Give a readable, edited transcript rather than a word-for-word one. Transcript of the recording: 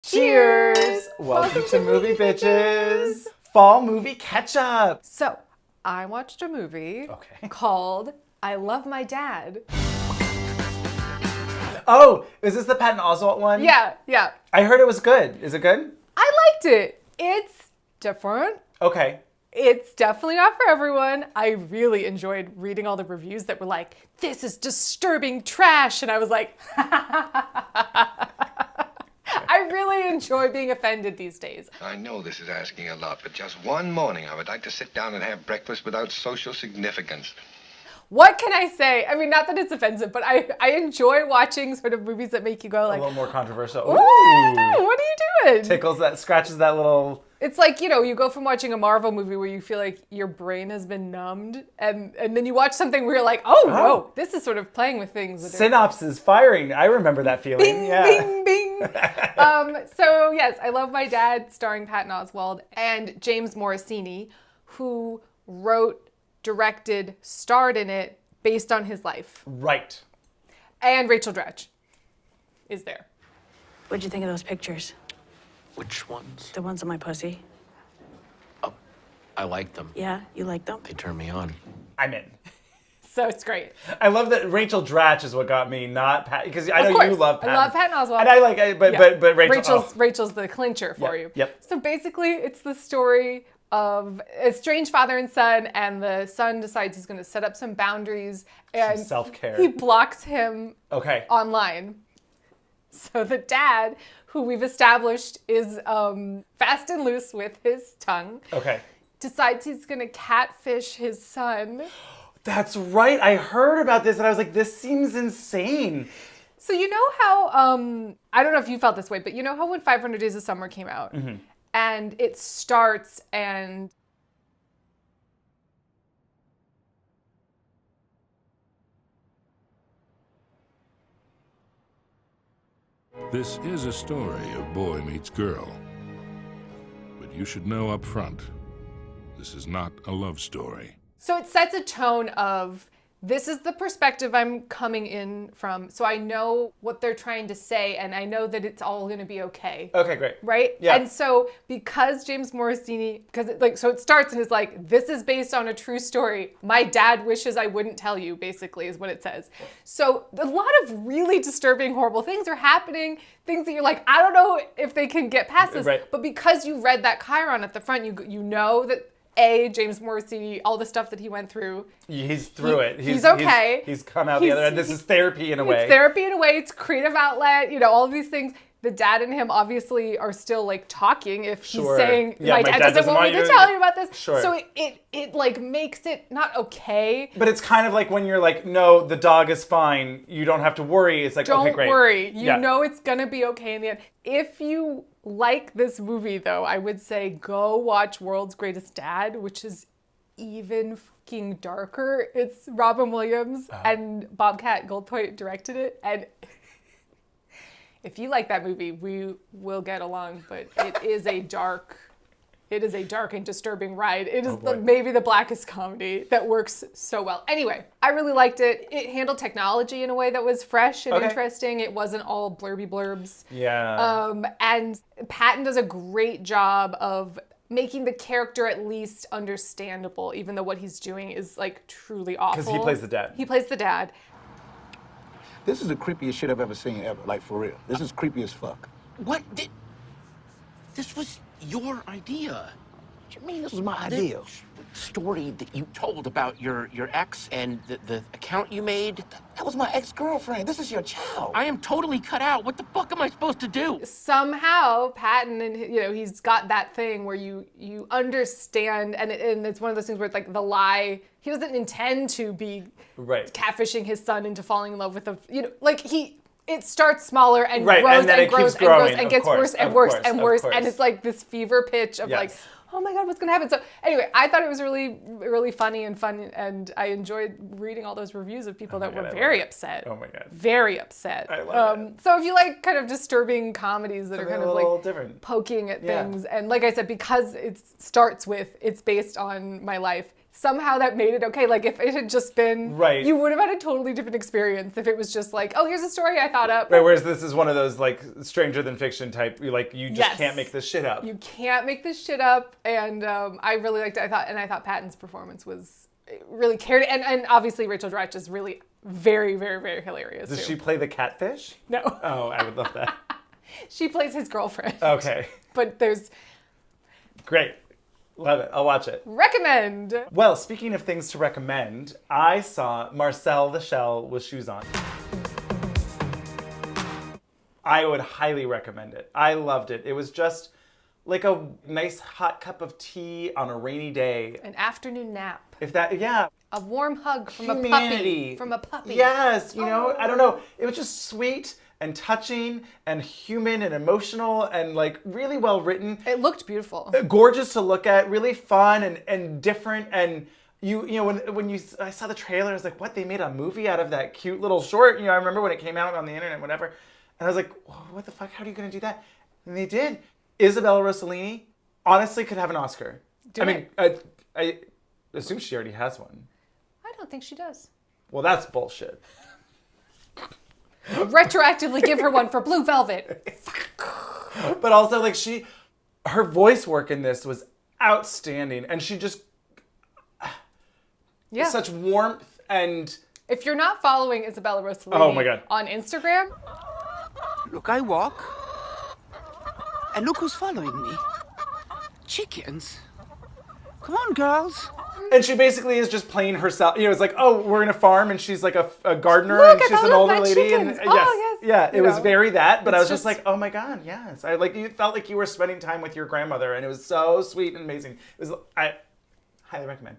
Cheers! Welcome to Movie Bitches! Fall movie catch-up! So, I watched a movie called I Love My Dad. Oh, is this the Patton Oswalt one? Yeah. I heard it was good. Is it good? I liked it. It's different. Okay. It's definitely not for everyone. I really enjoyed reading all the reviews that were like, this is disturbing trash. And I was like, I really enjoy being offended these days. I know this is asking a lot, but just one morning I would like to sit down and have breakfast without social significance. What can I say? I mean, not that it's offensive, but I enjoy watching sort of movies that make you go like... A little more controversial. Ooh, what are you doing? Tickles that, scratches that little... It's like, you know, you go from watching a Marvel movie where you feel like your brain has been numbed, and then you watch something where you're like, whoa, this is sort of playing with things. Synapses firing. I remember that feeling. Bing, bing, bing. So, yes, I Love My Dad, starring Patton Oswalt and James Morosini, who wrote, directed, starred in it based on his life. Right. And Rachel Dratch is there. What'd you think of those pictures? Which ones? The ones of my pussy. Oh, I like them. Yeah, you like them? They turn me on. I'm in. So it's great. I love that Rachel Dratch is what got me, not Pat, because I know you love Patton. I love Patton Oswalt. And I like, but Rachel. Rachel's the clincher for you. Yep. So basically, it's the story of a strange father and son, and the son decides he's going to set up some boundaries, and self-care. He blocks him online. So the dad, who we've established is fast and loose with his tongue, decides he's going to catfish his son. That's right. I heard about this and I was like, this seems insane. So you know how, I don't know if you felt this way, but you know how when 500 Days of Summer came out and it starts and This is a story of boy meets girl. But you should know up front, this is not a love story. So it sets a tone of, this is the perspective I'm coming in from, so I know what they're trying to say, and I know that it's all going to be okay. Okay, great. Right? Yeah. And so because James Morosini, so it starts and it's like, this is based on a true story. My dad wishes I wouldn't tell you, basically, is what it says. So a lot of really disturbing, horrible things are happening, things that you're like, I don't know if they can get past this. Right. But because you read that chyron at the front, you know that James Morosini, all the stuff that he went through. He's through it. He's okay. He's come out the other end. This is therapy in a way. It's therapy in a way. It's creative outlet. You know, all of these things. The dad and him obviously are still like talking if he's saying, my dad doesn't want me to tell you about this. Sure. So it like makes it not okay. But it's kind of like when you're like, no, the dog is fine. You don't have to worry. It's like, okay, great. Don't worry. You know it's going to be okay in the end. If you like this movie, though, I would say go watch World's Greatest Dad, which is even fucking darker. It's Robin Williams and Bobcat Goldthwait directed it. And if you like that movie, we will get along. But it is a dark and disturbing ride. It is maybe the blackest comedy that works so well. Anyway, I really liked it. It handled technology in a way that was fresh and interesting. It wasn't all blurby blurbs. Yeah. And Patton does a great job of making the character at least understandable, even though what he's doing is like truly awful. Because he plays the dad. He plays the dad. This is the creepiest shit I've ever seen ever, like for real. This is creepy as fuck. What did... This was your idea. What you mean this was my idea? The story that you told about your ex and the account you made. That was my ex-girlfriend. This is your child. I am totally cut out. What the fuck am I supposed to do? Somehow Patton, and he's got that thing where you understand, and it's one of those things where it's like the lie. He doesn't intend to be catfishing his son into falling in love with it starts smaller and grows and grows and grows and gets worse and worse and worse, and it's like this fever pitch of like, oh my God, what's gonna happen? So anyway, I thought it was really, really funny and fun, and I enjoyed reading all those reviews of people that were very upset. Oh my God. Very upset. I love it. So if you like kind of disturbing comedies that are kind of like different. Poking at things, and like I said, because it starts with, it's based on my life, somehow that made it okay. Like if it had just been, Right. you would have had a totally different experience if it was just like, oh, here's a story I thought up. Right, whereas this is one of those like stranger than fiction type. You just Yes. can't make this shit up. You can't make this shit up, and I really liked it. I thought Patton's performance was really carried, and obviously Rachel Dratch is really very, very, very hilarious. Does too. she play the catfish? No, Oh, I would love that. she plays his girlfriend. Okay, But there's great. Love it. I'll watch it. recommend. Well, speaking of things to recommend, I saw Marcel the Shell with Shoes On. I would highly recommend it. I loved it. It was just like a nice hot cup of tea on a rainy day. An afternoon nap. If that, yeah. A warm hug from Humanity. a puppy. From a puppy. Yes, I don't know. It was just sweet and touching and human and emotional and like really well written. It looked beautiful. Gorgeous to look at, really fun and different. And I saw the trailer, I was like, what? They made a movie out of that cute little short. I remember when it came out on the internet, whatever. And I was like, what the fuck? How are you going to do that? And they did. Isabella Rossellini honestly could have an Oscar. I assume she already has one. I don't think she does. Well, that's bullshit. Retroactively give her one for Blue Velvet. But also, like, her voice work in this was outstanding. And she just, Yeah. such warmth and... If you're not following Isabella Rossellini Oh my God. on Instagram, Look, I walk. And look who's following me. Chickens. Come on, girls. And she basically is just playing herself. It's like, oh, we're in a farm, and she's like a gardener, Look and at she's all an of older my lady. chickens. And Oh, yes. yeah, it was very that. But I was It's just just- like, oh my God, yes. You felt like you were spending time with your grandmother, and it was so sweet and amazing. I highly recommend.